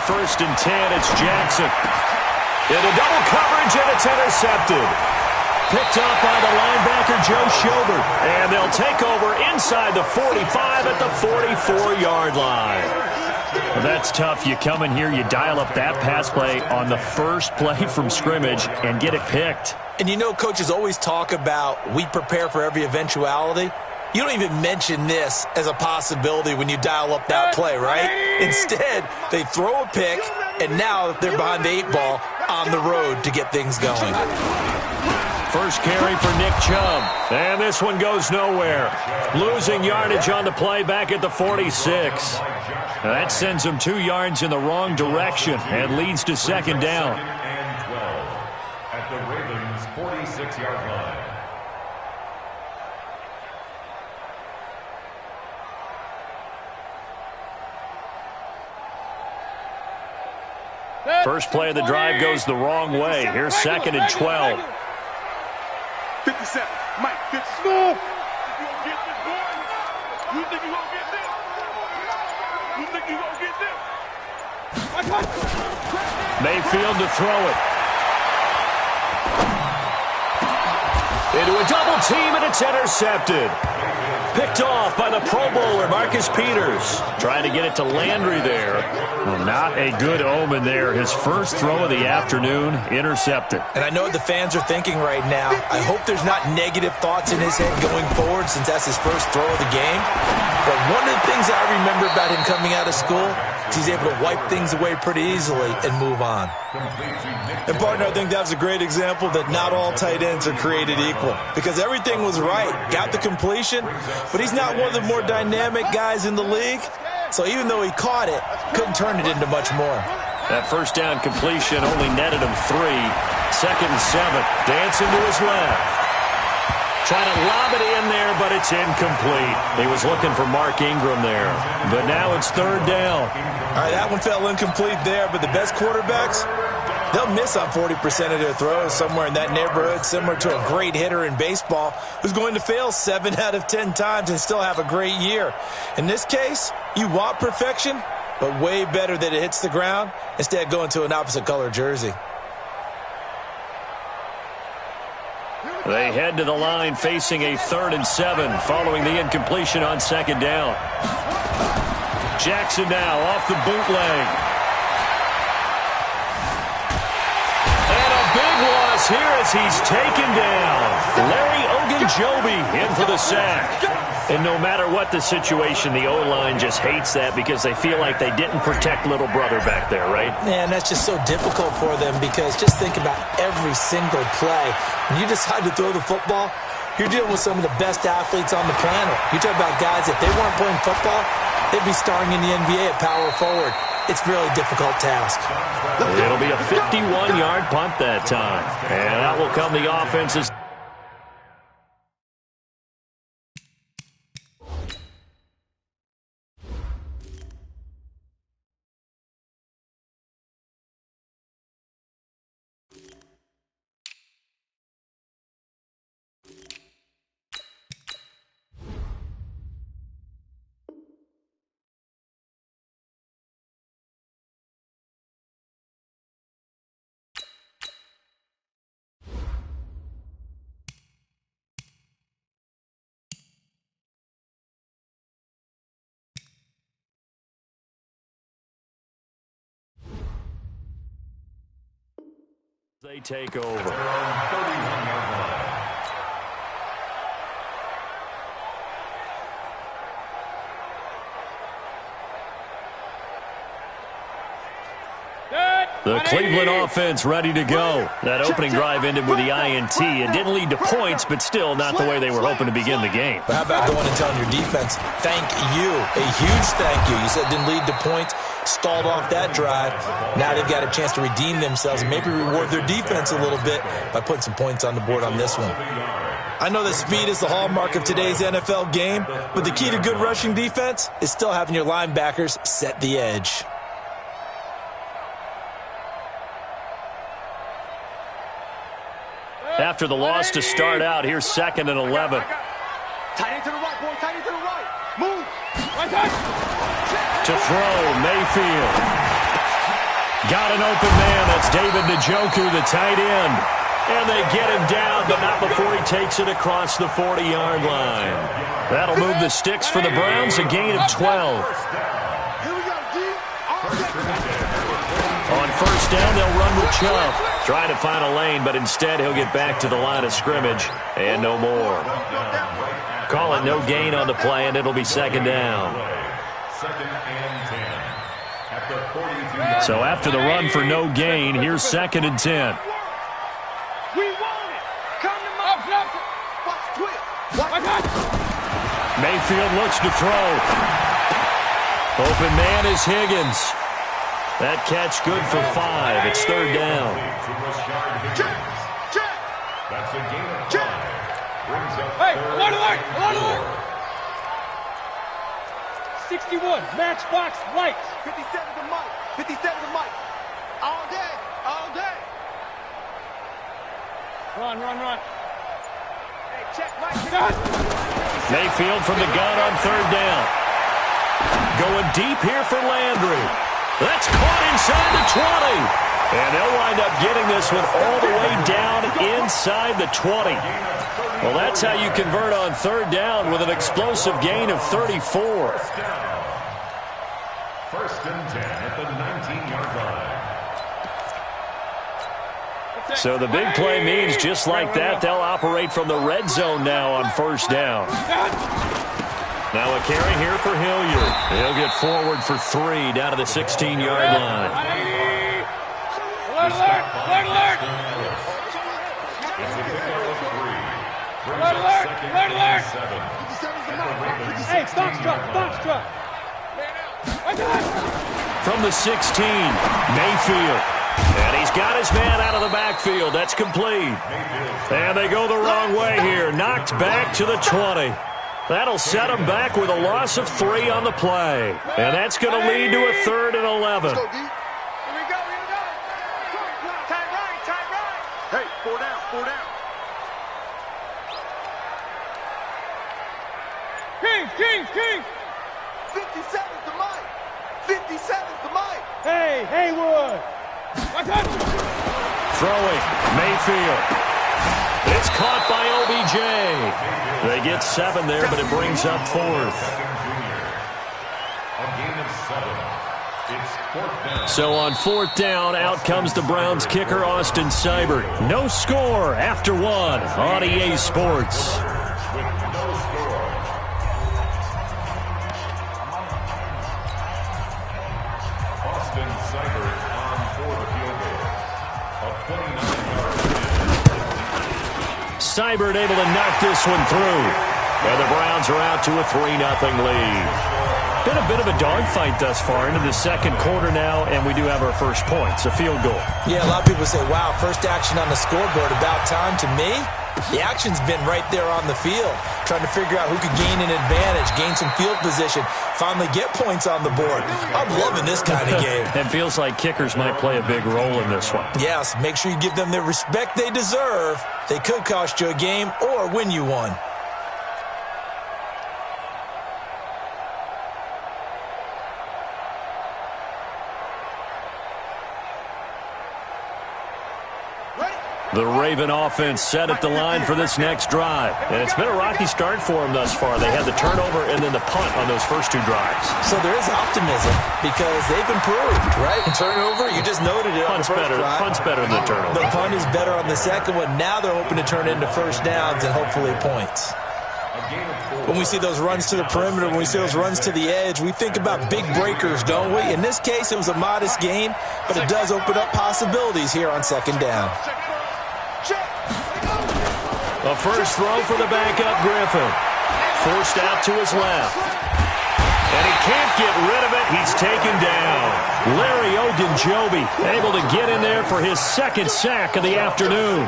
first and 10. It's Jackson. Into double coverage, and it's intercepted. Picked up by the linebacker, Joe Schobert. And they'll take over inside the 45 at the 44-yard line. Well, that's tough. You come in here, you dial up that pass play on the first play from scrimmage and get it picked. And you know coaches always talk about we prepare for every eventuality. You don't even mention this as a possibility when you dial up that play, right? Instead, they throw a pick, and now they're behind the 8 ball on the road to get things going. First carry for Nick Chubb. And this one goes nowhere. Losing yardage on the play back at the 46. Now that sends him 2 yards in the wrong direction and leads to second down. And 12 at the Ravens' 46-yard line. First play of the drive goes the wrong way. Here's second and 12. 57. Mike, 50. School. You gonna get this, boy? You think you gonna get this? You think you gonna get this? Mayfield to throw it. Into a double team, and it's intercepted. Picked off by the Pro Bowler, Marcus Peters. Trying to get it to Landry there. Well, not a good omen there. His first throw of the afternoon, intercepted. And I know what the fans are thinking right now. I hope there's not negative thoughts in his head going forward since that's his first throw of the game. But one of the things I remember about him coming out of school is he's able to wipe things away pretty easily and move on. And, partner, I think that's a great example that not all tight ends are created equal. Because everything was right. Got the completion, but he's not one of the more dynamic guys in the league. So even though he caught it, couldn't turn it into much more. That first down completion only netted him 3. Second and 7. Dancing to his left. Trying to lob it in there, but it's incomplete. He was looking for Mark Ingram there. But now it's third down. All right, that one fell incomplete there, but the best quarterbacks, they'll miss on 40% of their throws, somewhere in that neighborhood, similar to a great hitter in baseball who's going to fail 7 out of 10 times and still have a great year. In this case, you want perfection, but way better that it hits the ground instead of going to an opposite color jersey. They head to the line facing a 3rd and 7 following the incompletion on second down. Jackson now off the bootleg. And a big loss here as he's taken down. Larry Ogunjobi in for the sack. And no matter what the situation, the O-line just hates that because they feel like they didn't protect little brother back there, right? Man, that's just so difficult for them because just think about every single play. When you decide to throw the football, you're dealing with some of the best athletes on the planet. You talk about guys, if they weren't playing football, they'd be starring in the NBA at power forward. It's a really difficult task. It'll be a 51-yard punt that time. And that will come the offense's. They take over. The Cleveland offense ready to go. That opening drive ended with the INT. It didn't lead to points, but still not the way they were hoping to begin the game. But how about going and telling your defense, thank you, a huge thank you. You said it didn't lead to points, stalled off that drive. Now they've got a chance to redeem themselves and maybe reward their defense a little bit by putting some points on the board on this one. I know that speed is the hallmark of today's NFL game, but the key to good rushing defense is still having your linebackers set the edge. After the loss to start out, here's 2nd and 11. Tight end to the right, boy. Tight end to the right. Move. Right side. To throw, Mayfield. Got an open man. That's David Njoku, the tight end. And they get him down, but not before he takes it across the 40-yard line. That'll move the sticks for the Browns, a gain of 12. On first down, they'll run with Chubb. Trying to find a lane, but instead he'll get back to the line of scrimmage and no more. Call it no gain on the play, and it'll be second down. So after the run for no gain, here's second and 10. Mayfield looks to throw. Open man is Higgins. That catch good for 5. It's third down. That's a gain of 5. Brings up hey, alert! 61, matchbox lights. 57 to Mike. 57 to Mike. All day. All day. Run. Hey, check Mike. Mayfield from the gun on third down. Going deep here for Landry. That's caught inside the 20. And they'll wind up getting this one all the way down inside the 20. Well, that's how you convert on third down with an explosive gain of 34. First and 10 at the 19-yard line. So the big play means just like that, they'll operate from the red zone now on first down. Now a carry here for Hilliard. He'll get forward for 3 down to the 16-yard line. Alert! Hey, box truck. From the 16, Mayfield. And he's got his man out of the backfield. That's complete. And they go the wrong way here. Knocked back to the 20. That'll set them back with a loss of 3 on the play. And that's going to lead to a 3rd and 11. Here we go. Tight right. Hey, 4 down. 57 to Mike. 57 to Mike. Hey, Haywood. Throwing, Mayfield. It's caught by OBJ. They get 7 there, but it brings up 4th. A gain of 7. It's 4th down. So on 4th down, out comes the Browns kicker, Austin Seibert. No score after 1 on EA Sports. With no score. Austin Seibert on for the field goal. A 29-yard Seibert able to knock this one through. And the Browns are out to a 3-0 lead. Been a bit of a dogfight thus far into the second quarter now, and we do have our first points, a field goal. Yeah, a lot of people say, wow, first action on the scoreboard, about time. To me, the action's been right there on the field, trying to figure out who could gain an advantage, gain some field position, finally get points on the board. I'm loving this kind of game. It feels like kickers might play a big role in this one. Yes, make sure you give them the respect they deserve. They could cost you a game or win you one. The Raven offense set at the line for this next drive. And it's been a rocky start for them thus far. They had the turnover and then the punt on those first 2 drives. So there is optimism because they've improved, right? Turnover, you just noted it. Punt's better than the turnover. The punt is better on the second one. Now they're hoping to turn it into first downs and hopefully points. When we see those runs to the perimeter, when we see those runs to the edge, we think about big breakers, don't we? In this case, it was a modest gain, but it does open up possibilities here on second down. A first throw for the backup Griffin. Forced out to his left. And he can't get rid of it. He's taken down. Larry Ogunjobi able to get in there for his second sack of the afternoon.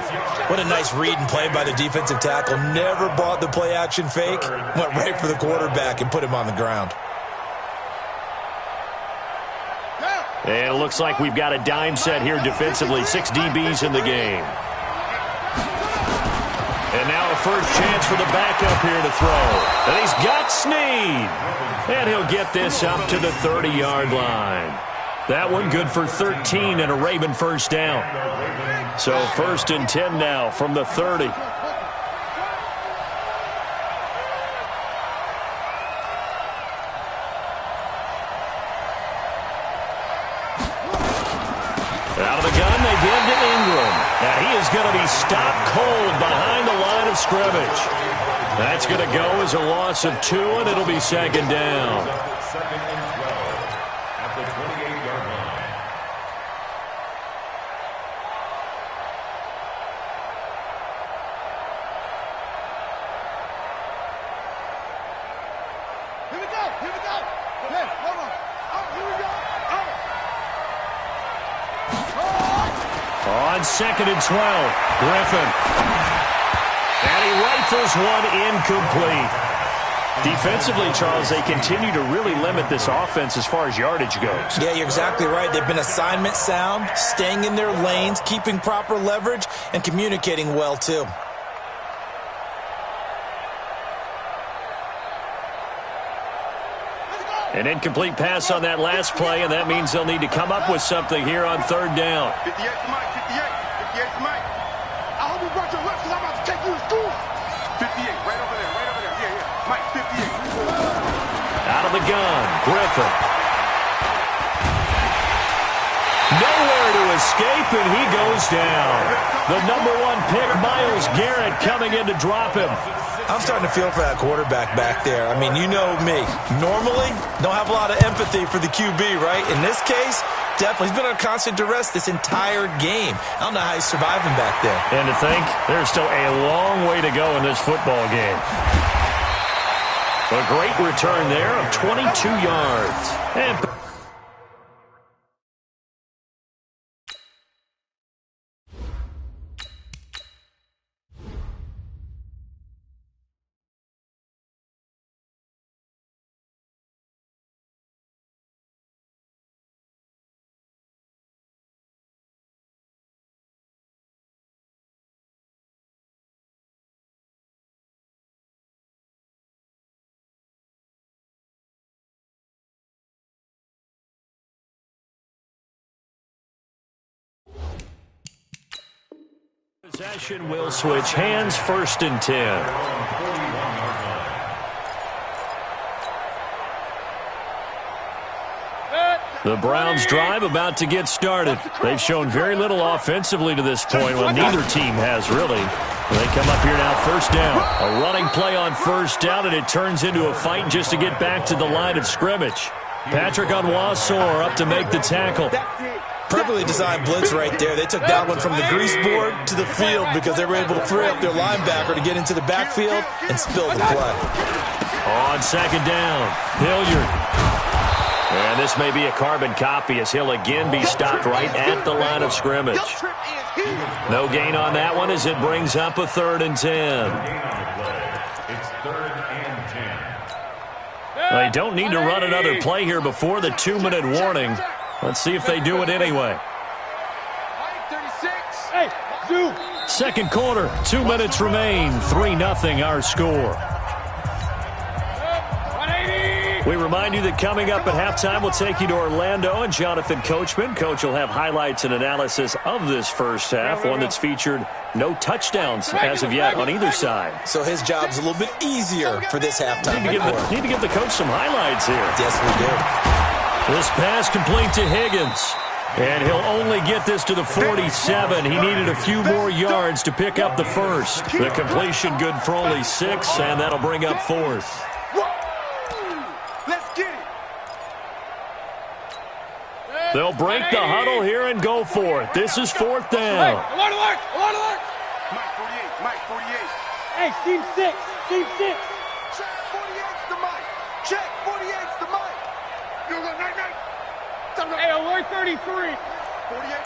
What a nice read and play by the defensive tackle. Never bought the play-action fake. Went right for the quarterback and put him on the ground. And it looks like we've got a dime set here defensively. 6 DBs in the game. And now a first chance for the backup here to throw. And he's got Snead. And he'll get this up to the 30-yard line. That one good for 13 and a Raven first down. So 1st and 10 now from the 30. Out of the gun, they give to Ingram. And he is going to be stopped cold behind the line of scrimmage. That's going to go as a loss of 2, and it'll be 2nd down. 2nd and 12 at the 28-yard line. Here we go. Here we go. Hey, hold on. Here we go. On 2nd and 12, Griffin. And he rifles one incomplete. Defensively, Charles, they continue to really limit this offense as far as yardage goes. Yeah, you're exactly right. They've been assignment sound, staying in their lanes, keeping proper leverage, and communicating well, too. An incomplete pass on that last play, and that means they'll need to come up with something here on 3rd down. 58 to Mike. 58. 58 to Mike. I hope you brought your lips because I'm about to take you to school. 58. Right over there. Right over there. Yeah. Mike, 58. Out of the gun, Griffin. Nowhere to escape, and he goes down. The #1 pick, Myles Garrett, coming in to drop him. I'm starting to feel for that quarterback back there. I mean, you know me. Normally, don't have a lot of empathy for the QB, right? In this case, definitely. He's been on constant duress this entire game. I don't know how he's surviving back there. And to think, there's still a long way to go in this football game. A great return there of 22 yards. And possession will switch hands, 1st and 10. The Browns drive about to get started. They've shown very little offensively to this point. Well, neither team has really. They come up here now, 1st down. A running play on 1st down, and it turns into a fight just to get back to the line of scrimmage. Patrick Onwuasor up to make the tackle. Perfectly designed blitz right there. They took that one from the grease board to the field because they were able to free up their linebacker to get into the backfield and spill the play. On 2nd down, Hilliard. And this may be a carbon copy as he'll again be stopped right at the line of scrimmage. No gain on that one as it brings up a 3rd and 10. It's 3rd and 10. They don't need to run another play here before the 2-minute warning. Let's see if they do it anyway. Hey, Zoo. 2nd quarter, 2 minutes remain. 3-0 our score. 180. We remind you that coming up at halftime, we'll take you to Orlando and Jonathan Coachman. Coach will have highlights and analysis of this first half, one that's featured no touchdowns as of yet on either side. So his job's a little bit easier for this halftime. Need to give the coach some highlights here. Yes, we do. This pass complete to Higgins. And he'll only get this to the 47. He needed a few more yards to pick up the first. The completion good for only 6, and that'll bring up 4th. Let's get it. They'll break the huddle here and go for it. This is 4th down. Alert, alert, alert, alert. Mike 48. Mike 48. Hey, team 6. Team 6. Check 48's the Mike. Check 48's the Mike. You go night night. Hey, alert 33. 48.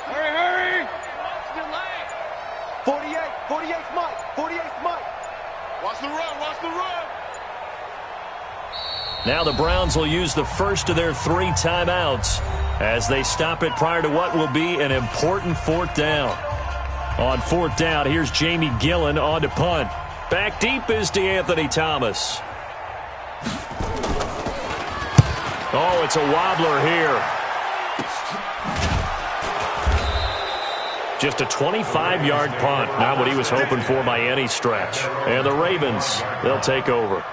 Hurry, hurry. 48. 48's Mike. 48's Mike. Watch the run. Watch the run. Now the Browns will use the first of their 3 timeouts as they stop it prior to what will be an important 4th down. On 4th down, here's Jamie Gillen on to punt. Back deep is DeAnthony Thomas. Oh, it's a wobbler here. Just a 25-yard punt. Not what he was hoping for by any stretch. And the Ravens, they'll take over.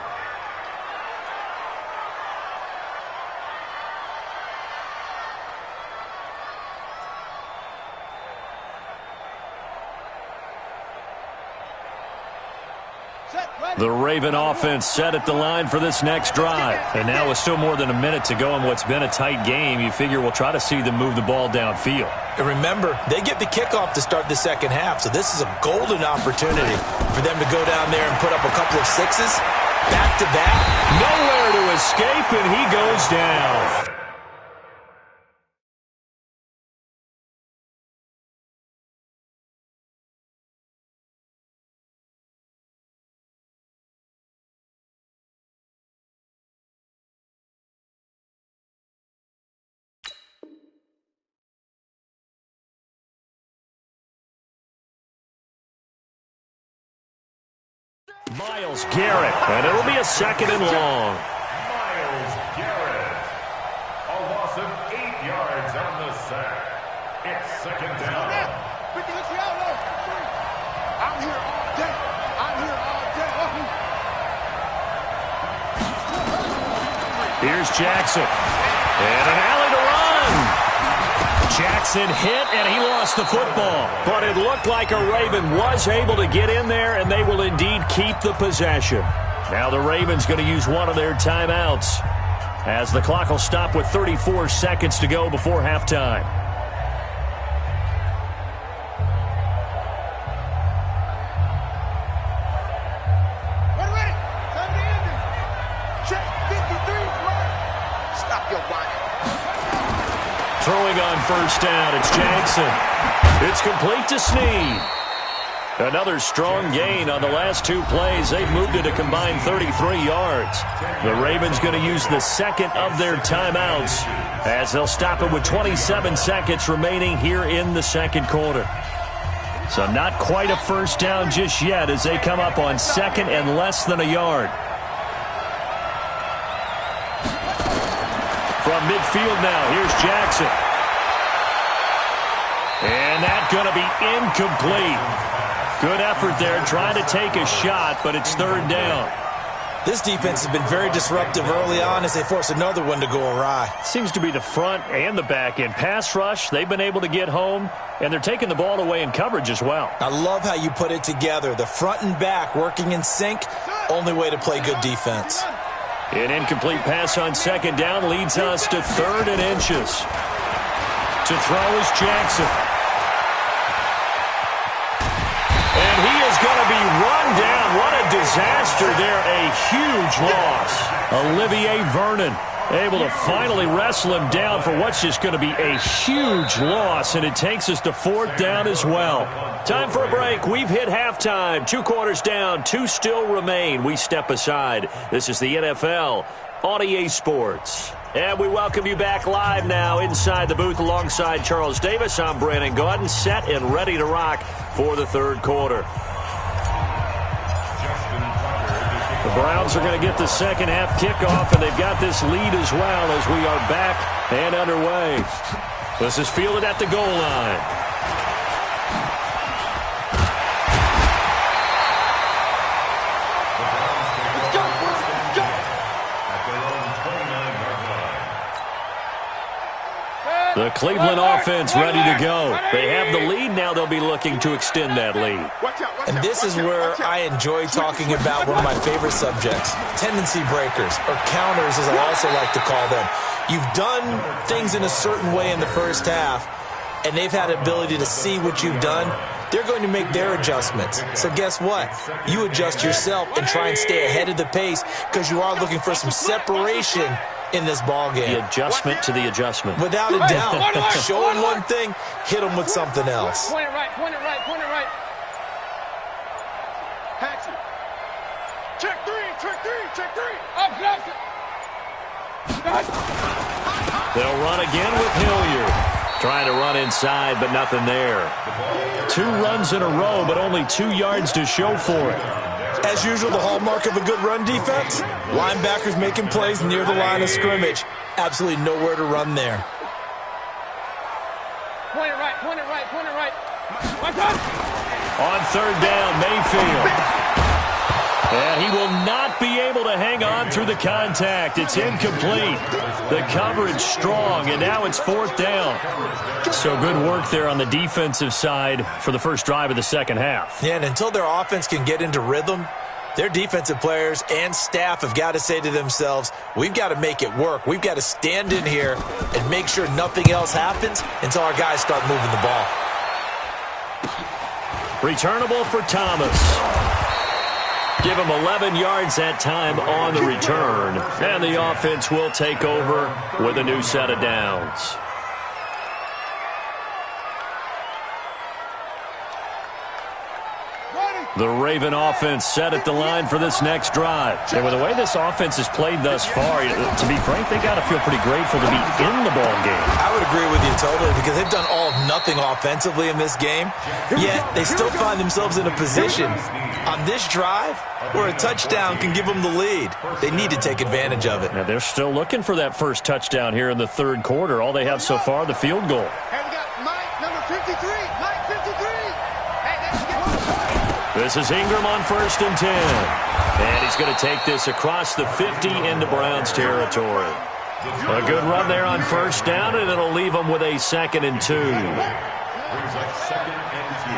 The Raven offense set at the line for this next drive. And now with still more than a minute to go in what's been a tight game, you figure we'll try to see them move the ball downfield. And remember, they get the kickoff to start the second half, so this is a golden opportunity for them to go down there and put up a couple of sixes back-to-back. Nowhere to escape, and he goes down. Myles Garrett, and it'll be a second and long. Myles Garrett. A loss of 8 yards on the sack. It's second down. I'm here all day. I'm here all day. Here's Jackson. And an alley to run. Jackson hit, and he lost the football. But it looked like a Raven was able to get in there, and they will indeed keep the possession. Now the Ravens going to use one of their timeouts as the clock will stop with 34 seconds to go before halftime. Ready. Time to end it. Check 53. Stop your whining. Throwing on first down, it's Jackson. It's complete to Snead. Another strong gain on the last two plays. They've moved it a combined 33 yards. The Ravens going to use the second of their timeouts as they'll stop it with 27 seconds remaining here in the second quarter. So not quite a first down just yet as they come up on second and less than a yard. From midfield now, here's Jackson. And that's going to be incomplete. Good effort there, trying to take a shot, but it's third down. This defense has been very disruptive early on as they force another one to go awry. Seems to be the front and the back end. Pass rush, they've been able to get home, and they're taking the ball away in coverage as well. I love how you put it together. The front and back working in sync, only way to play good defense. An incomplete pass on second down leads us to third and inches. To throw is Jackson. And he is going to be run down. What a disaster there. A huge loss. Olivier Vernon able to finally wrestle him down for what's just going to be a huge loss, and it takes us to fourth down as well. Time for a break. We've hit halftime. 2 quarters down, 2 still remain. We step aside. This is the NFL on EA Sports. And we welcome you back live now inside the booth alongside Charles Davis. I'm Brandon Gaudin, set and ready to rock for the third quarter. The Browns are going to get the second half kickoff, and they've got this lead as well as we are back and underway. This is fielded at the goal line. The Cleveland offense ready to go. They have the lead. Now they'll be looking to extend that lead. And this is where I enjoy talking about one of my favorite subjects, tendency breakers, or counters as I also like to call them. You've done things in a certain way in the first half, and they've had the ability to see what you've done. They're going to make their adjustments. So guess what? You adjust yourself and try and stay ahead of the pace because you are looking for some separation in this ball game. The adjustment to the adjustment. Without a doubt. Show them one thing, hit them with something else. Point it right, point it right, point it right. Patsy. Check three. Opposite. They'll run again with Hilliard. Trying to run inside, but nothing there. 2 runs in a row, but only 2 yards to show for it. As usual, the hallmark of a good run defense, linebackers making plays near the line of scrimmage. Absolutely nowhere to run there. pointing right. My God. On third down, Mayfield. And he will not be able to hang on through the contact. It's incomplete. The coverage strong, and now it's fourth down. So good work there on the defensive side for the first drive of the second half. Yeah, and until their offense can get into rhythm, their defensive players and staff have got to say to themselves, we've got to make it work. We've got to stand in here and make sure nothing else happens until our guys start moving the ball. Returnable for Thomas. Give him 11 yards that time on the return. And the offense will take over with a new set of downs. The Raven offense set at the line for this next drive. And with the way this offense has played thus far, to be frank, they got to feel pretty grateful to be in the ball game. I would agree with you totally because they've done all of nothing offensively in this game, yet they still find themselves in a position on this drive where a touchdown can give them the lead. They need to take advantage of it. Now they're still looking for that first touchdown here in the third quarter. All they have so far, the field goal. Hey, we got Mike, number 53. Mike, 53. This is Ingram on 1st and 10. And he's going to take this across the 50 into Browns territory. A good run there on first down, and it'll leave them with a 2nd and 2. Brings up 2nd and 2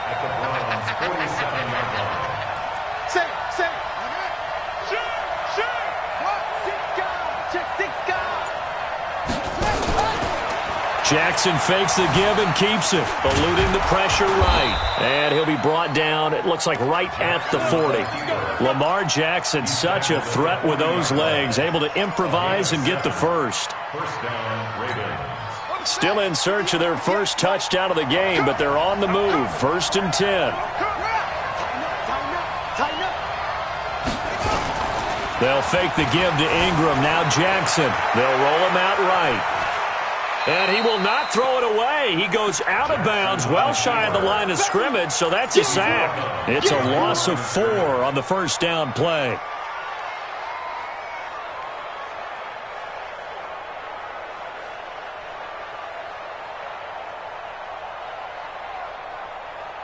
at the Browns' 47-yard line. Say. Sure. What? 6 guys. Check 6 guys. Jackson fakes the give and keeps it, eluding the pressure right. And he'll be brought down, it looks like right at the 40. Lamar Jackson, such a threat with those legs, able to improvise and get the first. First down, Ravens. Still in search of their first touchdown of the game, but they're on the move. 1st and 10. They'll fake the give to Ingram. Now Jackson. They'll roll him out right. And he will not throw it away. He goes out of bounds, well shy of the line of scrimmage, so that's a sack. It's a loss of 4 on the first down play.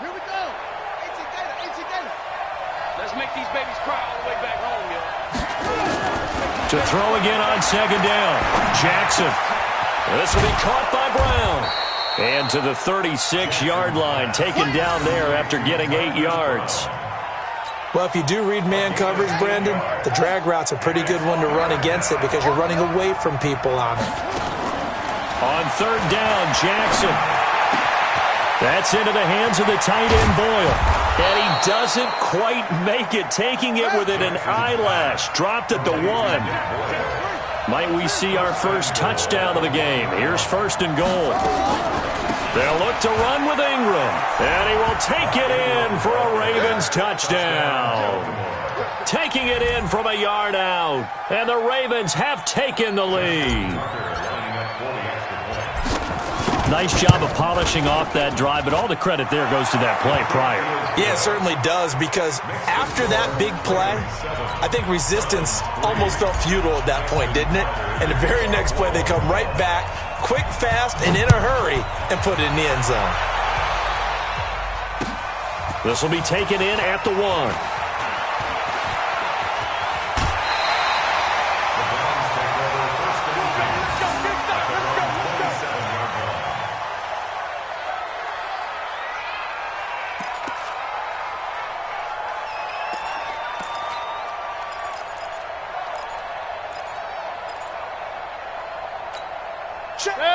Here we go. Let's make these babies cry all the way back home, yo. To throw again on 2nd down. Jackson. This will be caught by Brown. And to the 36-yard line, taken down there after getting 8 yards. Well, if you do read man coverage, Brandon, the drag route's a pretty good one to run against it because you're running away from people on it. On 3rd down, Jackson. That's into the hands of the tight end, Boyle. And he doesn't quite make it, taking it within an eyelash. Dropped at the 1. Might we see our first touchdown of the game? Here's 1st and goal. They'll look to run with Ingram. And he will take it in for a Ravens touchdown. Taking it in from a yard out. And the Ravens have taken the lead. Nice job of polishing off that drive, but all the credit there goes to that play prior. Yeah, it certainly does, because after that big play, I think resistance almost felt futile at that point, didn't it? And the very next play, they come right back, quick, fast, and in a hurry, and put it in the end zone. This will be taken in at the 1.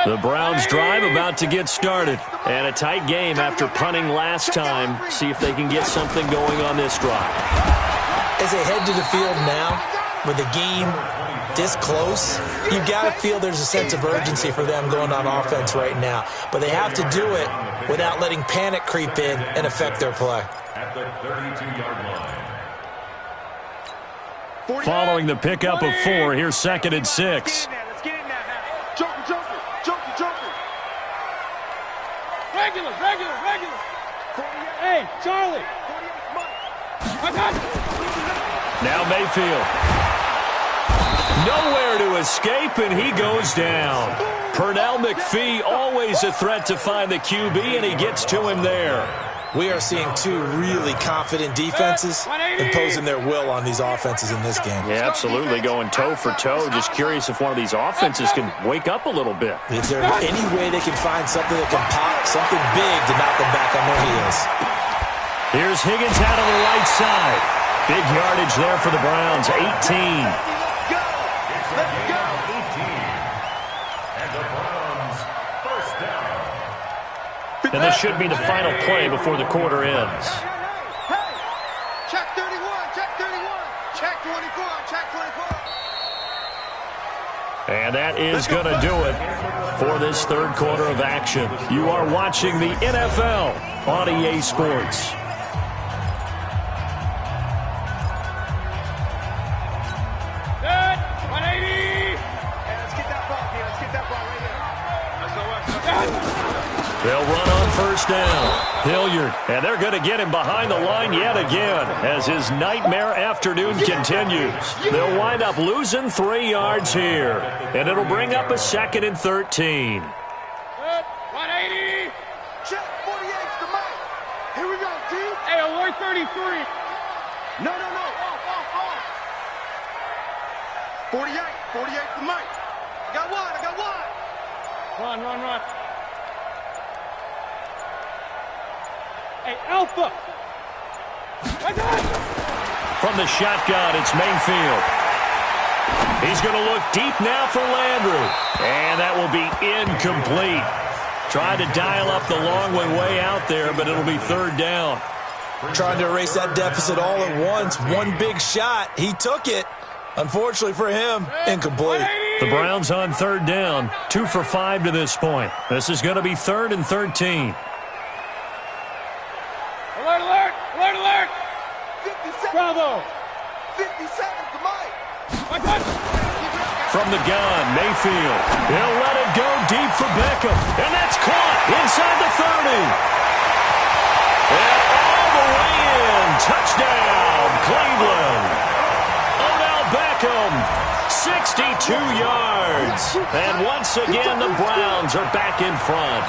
The Browns drive about to get started. And a tight game after punting last time. See if they can get something going on this drive. As they head to the field now, with the game this close, you've got to feel there's a sense of urgency for them going on offense right now. But they have to do it without letting panic creep in and affect their play. At the 32-yard line. Following the pickup of 4, here's 2nd and 6. Regular. Hey, Charlie. Now Mayfield. Nowhere to escape, and he goes down. Pernell McPhee, always a threat to find the QB, and he gets to him there. We are seeing two really confident defenses imposing their will on these offenses in this game. Yeah, absolutely, going toe for toe. Just curious if one of these offenses can wake up a little bit. Is there any way they can find something that can pop, something big to knock them back on their heels? Here's Higgins out on the right side. Big yardage there for the Browns, 18. And this should be the final play before the quarter ends. Hey, check 31, check 31, check 24, check 24. And that is going to do it for this third quarter of action. You are watching the NFL on EA Sports. Good. 180. Let's get that ball, man. Let's get that ball right here. Let's go. They'll run on first down. Hilliard, and they're going to get him behind the line yet again as his nightmare afternoon continues. They'll wind up losing 3 yards here, and it'll bring up a 2nd and 13. Good. 180. Check 48's the mic. Here we go, D. Hey, alert 33. No. 48's the mic. I got one. Run. Hey, Alpha. From the shotgun, it's Mayfield. He's going to look deep now for Landry. And that will be incomplete. Tried to dial up the long way out there, but it'll be 3rd down. Trying to erase that deficit all at once. One big shot. He took it. Unfortunately for him, incomplete. The Browns on 3rd down. 2 for 5 to this point. This is going to be 3rd and 13. Alert. 57. Bravo. 57's the mic. From the gun, Mayfield. He'll let it go deep for Beckham. And that's caught inside the 30. And all the way in. Touchdown, Cleveland. Odell Beckham, 62 yards. And once again, the Browns are back in front.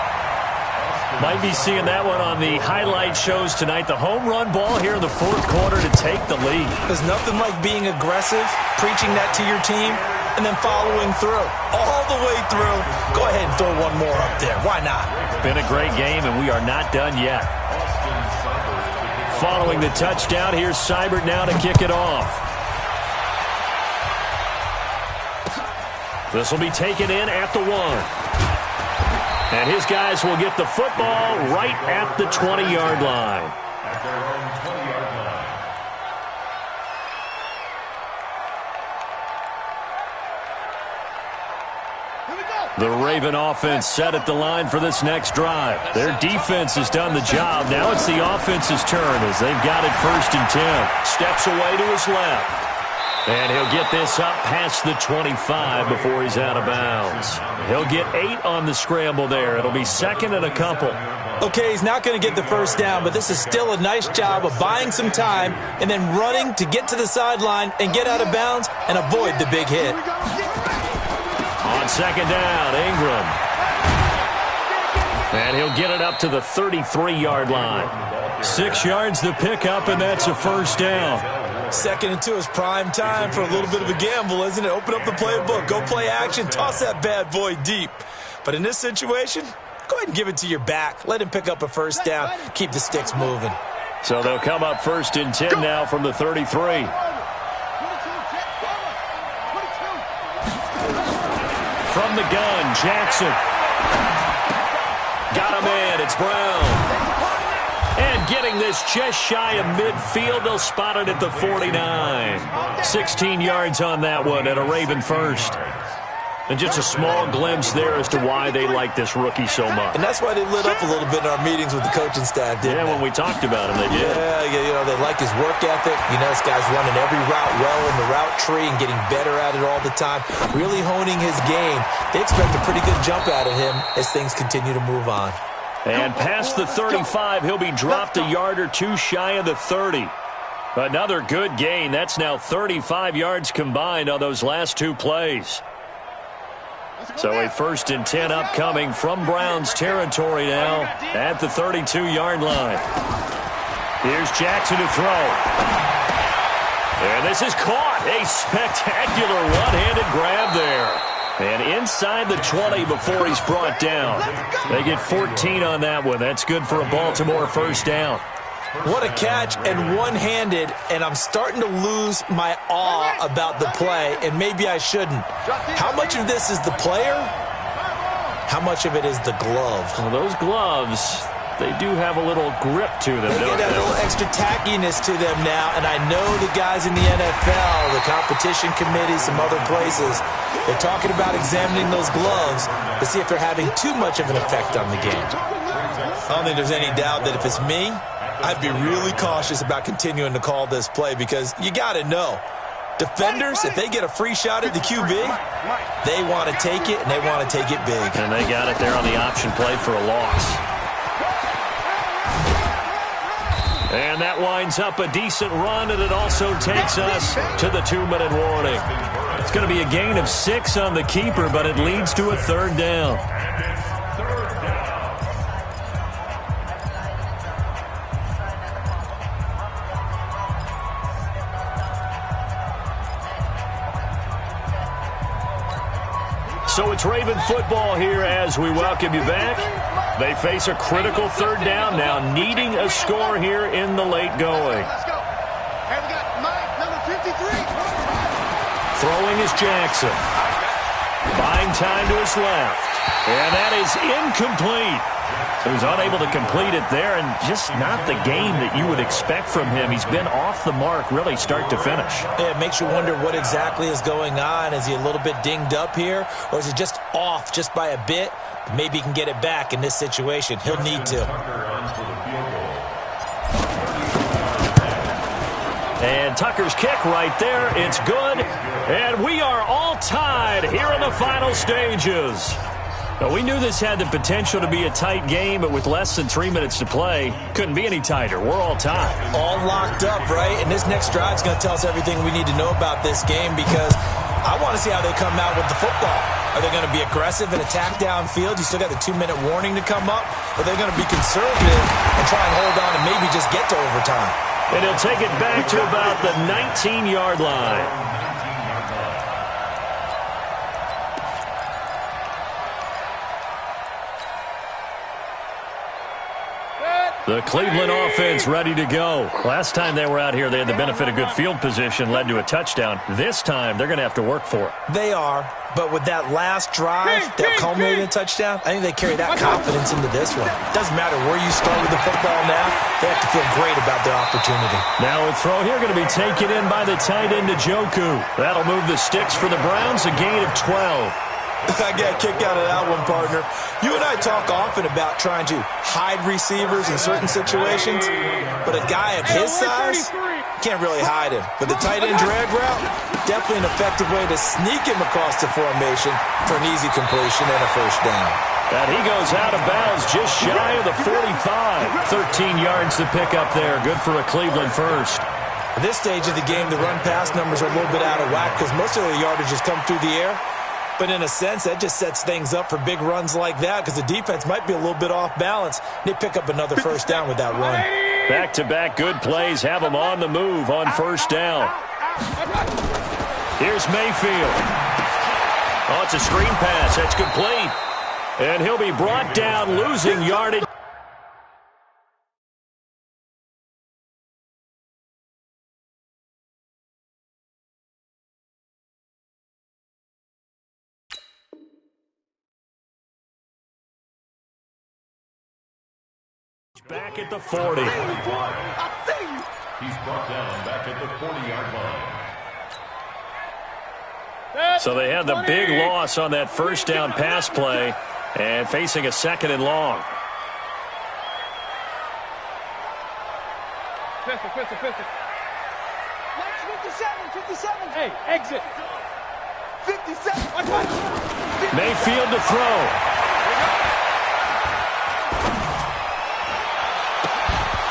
Might be seeing that one on the highlight shows tonight. The home run ball here in the 4th quarter to take the lead. There's nothing like being aggressive, preaching that to your team, and then following through. All the way through. Go ahead and throw one more up there. Why not? Been a great game, and we are not done yet. Following the touchdown, here's Seibert now to kick it off. This will be taken in at the 1. And his guys will get the football right at the 20-yard line. At their own 20-yard line. The Raven offense set at the line for this next drive. Their defense has done the job. Now it's the offense's turn as they've got it 1st and 10. Steps away to his left. And he'll get this up past the 25 before he's out of bounds. He'll get 8 on the scramble there. It'll be 2nd and a couple. Okay, he's not going to get the first down, but this is still a nice job of buying some time and then running to get to the sideline and get out of bounds and avoid the big hit. On 2nd down, Ingram. And he'll get it up to the 33-yard line. 6 yards to pick up, and that's a 1st down. 2nd and 2 is prime time for a little bit of a gamble, isn't it? Open up the playbook, go play action, toss that bad boy deep. But in this situation, go ahead and give it to your back. Let him pick up a 1st down. Keep the sticks moving. So they'll come up 1st and 10 now from the 33. From the gun, Jackson. Got him in. It's Brown. And getting this just shy of midfield, they'll spot it at the 49. 16 yards on that one at a Raven first. And just a small glimpse there as to why they like this rookie so much. And that's why they lit up a little bit in our meetings with the coaching staff, didn't they? When we talked about him, they did. Yeah, they like his work ethic. This guy's running every route well in the route tree and getting better at it all the time, really honing his game. They expect a pretty good jump out of him as things continue to move on. And past the 35, he'll be dropped a yard or two shy of the 30. Another good gain. That's now 35 yards combined on those last two plays. So a 1st and 10 upcoming from Browns territory now at the 32-yard line. Here's Jackson to throw. And this is caught. A spectacular one-handed grab there. And inside the 20 before he's brought down. They get 14 on that one. That's good for a Baltimore first down. What a catch, and one-handed, and I'm starting to lose my awe about the play, and maybe I shouldn't. How much of this is the player? How much of it is the glove? Well, those gloves, they do have a little grip to them, They don't get a they? little extra tackiness to them now, and I know the guys in the NFL, the competition committee, some other places, they're talking about examining those gloves to see if they're having too much of an effect on the game. I don't think there's any doubt that if it's me, I'd be really cautious about continuing to call this play because you got to know, defenders, if they get a free shot at the QB, they want to take it, and they want to take it big. And they got it there on the option play for a loss. And that winds up a decent run, and it also takes us to the 2-minute warning. It's going to be a gain of 6 on the keeper, but it leads to a 3rd down. So it's Raven football here as we welcome you back. They face a critical 3rd down now, needing a score here in the late going. Let's go. And we got Mike, number 53. Throwing is Jackson. Buying time to his left. And that is incomplete. He was unable to complete it there, and just not the game that you would expect from him. He's been off the mark really start to finish. Yeah, it makes you wonder what exactly is going on. Is he a little bit dinged up here, or is he just off just by a bit? Maybe he can get it back in this situation. He'll need to. And Tucker's kick right there. It's good. And we are all tied here in the final stages. Now, we knew this had the potential to be a tight game, but with less than 3 minutes to play, couldn't be any tighter. We're all tied. All locked up, right? And this next drive is going to tell us everything we need to know about this game because I want to see how they come out with the football. Are they going to be aggressive and attack downfield? You still got the 2-minute warning to come up? Or are they going to be conservative and try and hold on and maybe just get to overtime? And he'll take it back to about the 19-yard line. The Cleveland offense ready to go. Last time they were out here, they had the benefit of good field position, led to a touchdown. This time, they're going to have to work for it. They are, but with that last drive that culminated in a touchdown, I think they carry that confidence into this one. Doesn't matter where you start with the football now, they have to feel great about their opportunity. Now a throw here going to be taken in by the tight end, Njoku. That'll move the sticks for the Browns, a gain of 12. I got a kick out of that one, partner. You and I talk often about trying to hide receivers in certain situations, but a guy of his size can't really hide him. But the tight end drag route, definitely an effective way to sneak him across the formation for an easy completion and a first down. And he goes out of bounds just shy of the 45. 13 yards to pick up there. Good for a Cleveland first. At this stage of the game, the run-pass numbers are a little bit out of whack because most of the yardage has come through the air. But in a sense, that just sets things up for big runs like that because the defense might be a little bit off balance. They pick up another first down with that run. Back-to-back good plays have them on the move on first down. Here's Mayfield. Oh, it's a screen pass. That's complete. And he'll be brought down, losing yardage. Back at the 40. He's brought down back at the 40-yard line. So they had the big loss on that first down pass play and facing a 2nd and long. Pistol. 57. Hey, exit. 57. Mayfield to throw.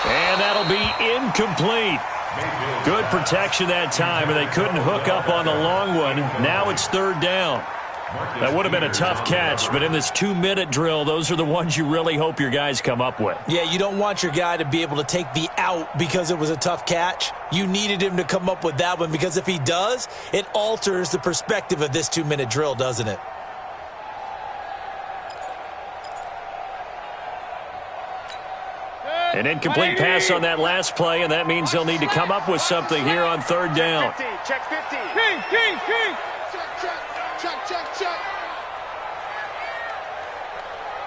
And that'll be incomplete. Good protection that time, and they couldn't hook up on the long one. Now it's third down. That would have been a tough catch, but in this 2-minute drill, those are the ones you really hope your guys come up with. Yeah, you don't want your guy to be able to take the out because it was a tough catch. You needed him to come up with that one, because if he does, it alters the perspective of this 2-minute drill, doesn't it? An incomplete pass on that last play, and that means they'll need to come up with something here on third down. Check 50. King. Check.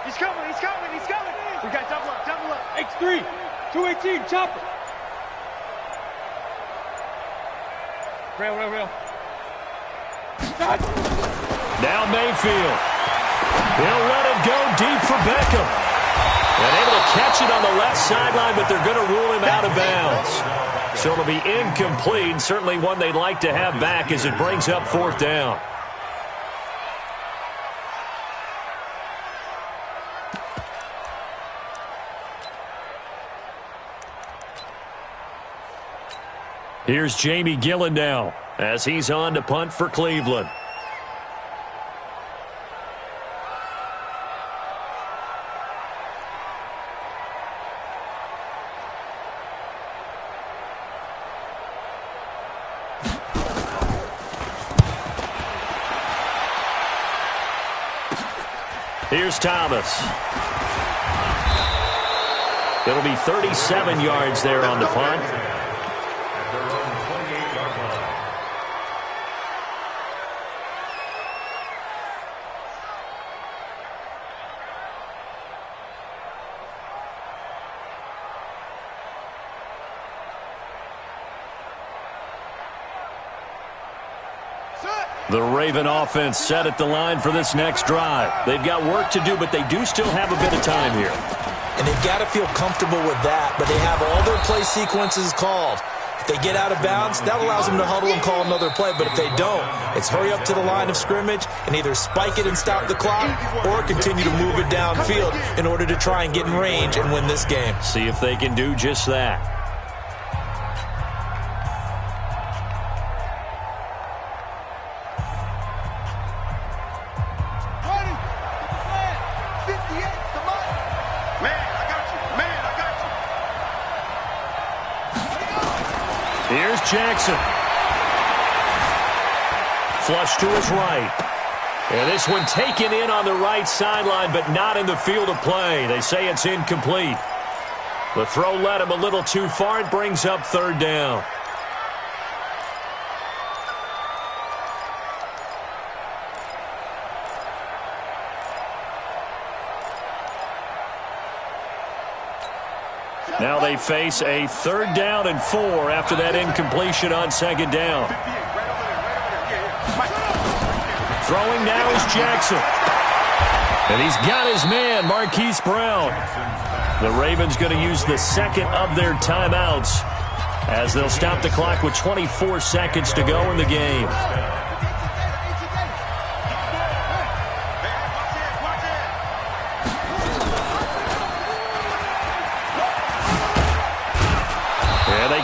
He's coming. We got double up. X3, 218, chopper. Rail. Now Mayfield. He'll let it go deep for Beckham. And able to catch it on the left sideline, but they're going to rule him out of bounds. So it'll be incomplete. Certainly one they'd like to have back as it brings up fourth down. Here's Jamie Gillen now as he's on to punt for Cleveland. Here's Thomas. It'll be 37 yards there on the punt. The Raven offense set at the line for this next drive. They've got work to do, but they do still have a bit of time here. And they've got to feel comfortable with that, but they have all their play sequences called. If they get out of bounds, that allows them to huddle and call another play, but if they don't, it's hurry up to the line of scrimmage and either spike it and stop the clock or continue to move it downfield in order to try and get in range and win this game. See if they can do just that. Here's Jackson. Flush to his right. And this one taken in on the right sideline, but not in the field of play. They say it's incomplete. The throw led him a little too far. It brings up third down. Now they face a third down and 4 after that incompletion on second down. Throwing now is Jackson. And he's got his man, Marquise Brown. The Ravens going to use the second of their timeouts as they'll stop the clock with 24 seconds to go in the game.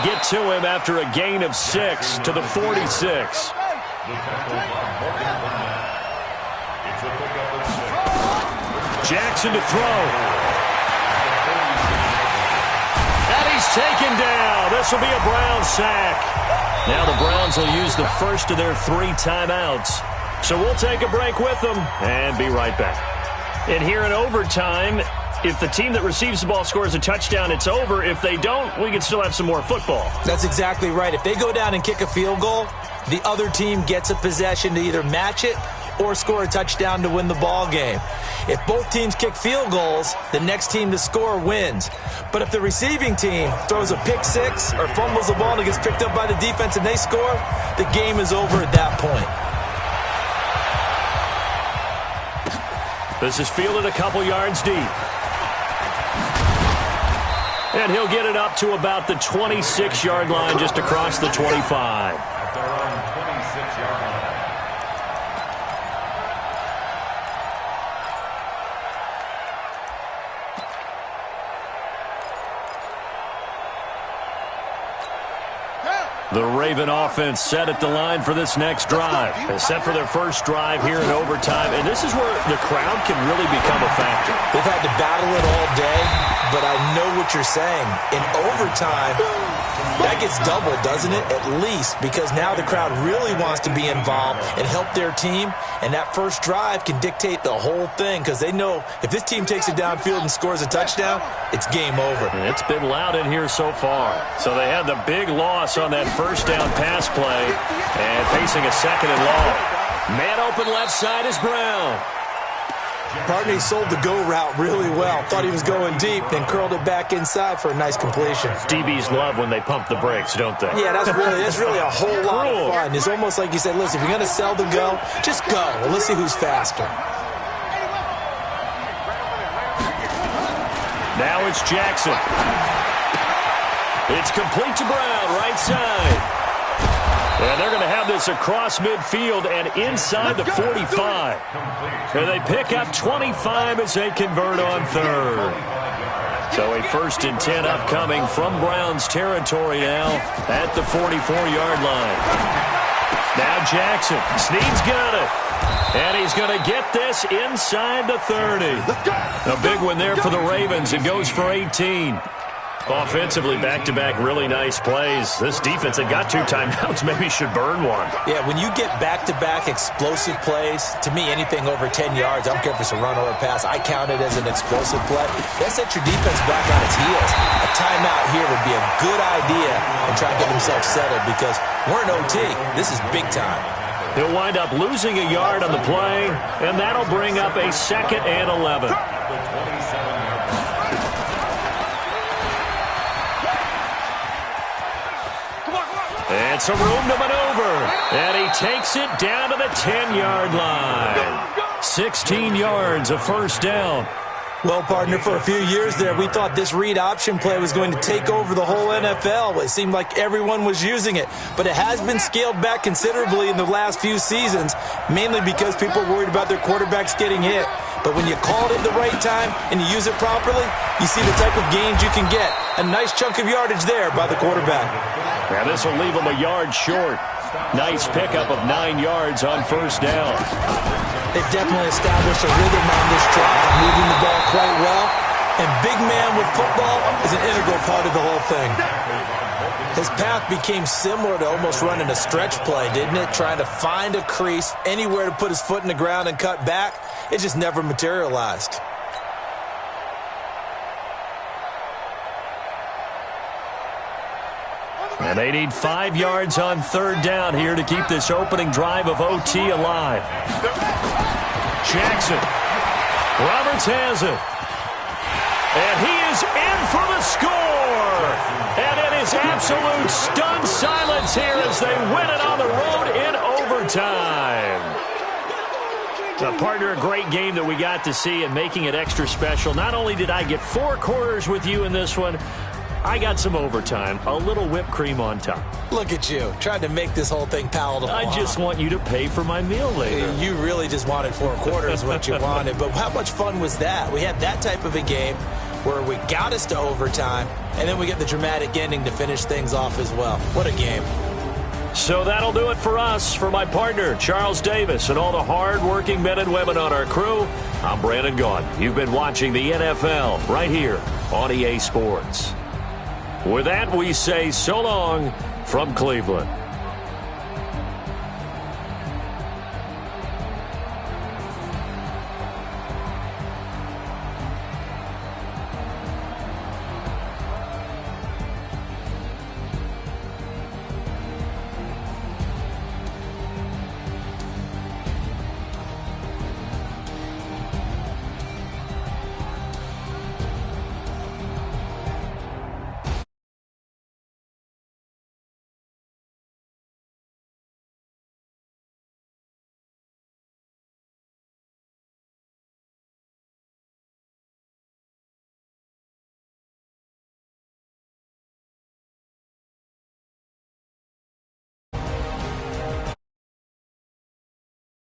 Get to him after a gain of 6 to the 46. Jackson to throw. And he's taken down. This will be a Browns sack. Now the Browns will use the first of their 3 timeouts. So we'll take a break with them and be right back. And here in overtime, if the team that receives the ball scores a touchdown, it's over. If they don't, we can still have some more football. That's exactly right. If they go down and kick a field goal, the other team gets a possession to either match it or score a touchdown to win the ball game. If both teams kick field goals, the next team to score wins. But if the receiving team throws a pick 6 or fumbles the ball and it gets picked up by the defense and they score, the game is over at that point. This is fielded a couple yards deep. And he'll get it up to about the 26-yard line, just across the 25. At their own 26-yard line. The Raven offense set at the line for this next drive. They're set for their first drive here in overtime, and this is where the crowd can really become a factor. They've had to battle it all day, but I know what you're saying. In overtime, that gets doubled, doesn't it? At least, because now the crowd really wants to be involved and help their team, and that first drive can dictate the whole thing because they know if this team takes it downfield and scores a touchdown, it's game over. And it's been loud in here so far. So they had the big loss on that first down pass play and facing a second and long. Man open left side is Brown. Partney sold the go route really well. Thought he was going deep, then curled it back inside for a nice completion. DBs love when they pump the brakes, don't they? Yeah, that's really a whole lot of fun. It's almost like you said, listen, if you're going to sell the go, just go. Well, let's see who's faster. Now it's Jackson. It's complete to Brown, right side. And they're going to have this across midfield and inside the 45. And they pick up 25 as they convert on third. So a 1st and 10 upcoming from Brown's territory now at the 44-yard line. Now Jackson. Snead's got it. And he's going to get this inside the 30. A big one there for the Ravens. It goes for 18. Offensively, back-to-back really nice plays. This defense had got 2 timeouts. Maybe should burn one. Yeah, when you get back-to-back explosive plays, to me, anything over 10 yards, I don't care if it's a run or a pass, I count it as an explosive play. That sets your defense back on its heels. A timeout here would be a good idea and try to get themselves settled because we're in OT. This is big time. He'll wind up losing a yard on the play, and that'll bring up a 2nd and 11. And some room to maneuver. And he takes it down to the 10-yard line. 16 yards, a 1st down. Well, partner, for a few years there, we thought this read option play was going to take over the whole NFL. It seemed like everyone was using it. But it has been scaled back considerably in the last few seasons, mainly because people are worried about their quarterbacks getting hit. But when you call it at the right time and you use it properly, you see the type of gains you can get. A nice chunk of yardage there by the quarterback. Now this will leave him a yard short. Nice pickup of 9 yards on 1st down. They've definitely established a rhythm on this drive, moving the ball quite well. And big man with football is an integral part of the whole thing. His path became similar to almost running a stretch play, didn't it? Trying to find a crease, anywhere to put his foot in the ground and cut back. It just never materialized. And they need 5 yards on 3rd down here to keep this opening drive of OT alive. Jackson. Roberts has it. And he is in for the score. And it is absolute stunned silence here as they win it on the road in overtime. Partner, a great game that we got to see and making it extra special. Not only did I get 4 quarters with you in this one, I got some overtime, a little whipped cream on top. Look at you, trying to make this whole thing palatable. I just want you to pay for my meal later. You really just wanted 4 quarters, what you wanted. But how much fun was that? We had that type of a game where we got us to overtime, and then we get the dramatic ending to finish things off as well. What a game. So that'll do it for us. For my partner, Charles Davis, and all the hard-working men and women on our crew, I'm Brandon Gaughan. You've been watching the NFL right here on EA Sports. With that, we say so long from Cleveland.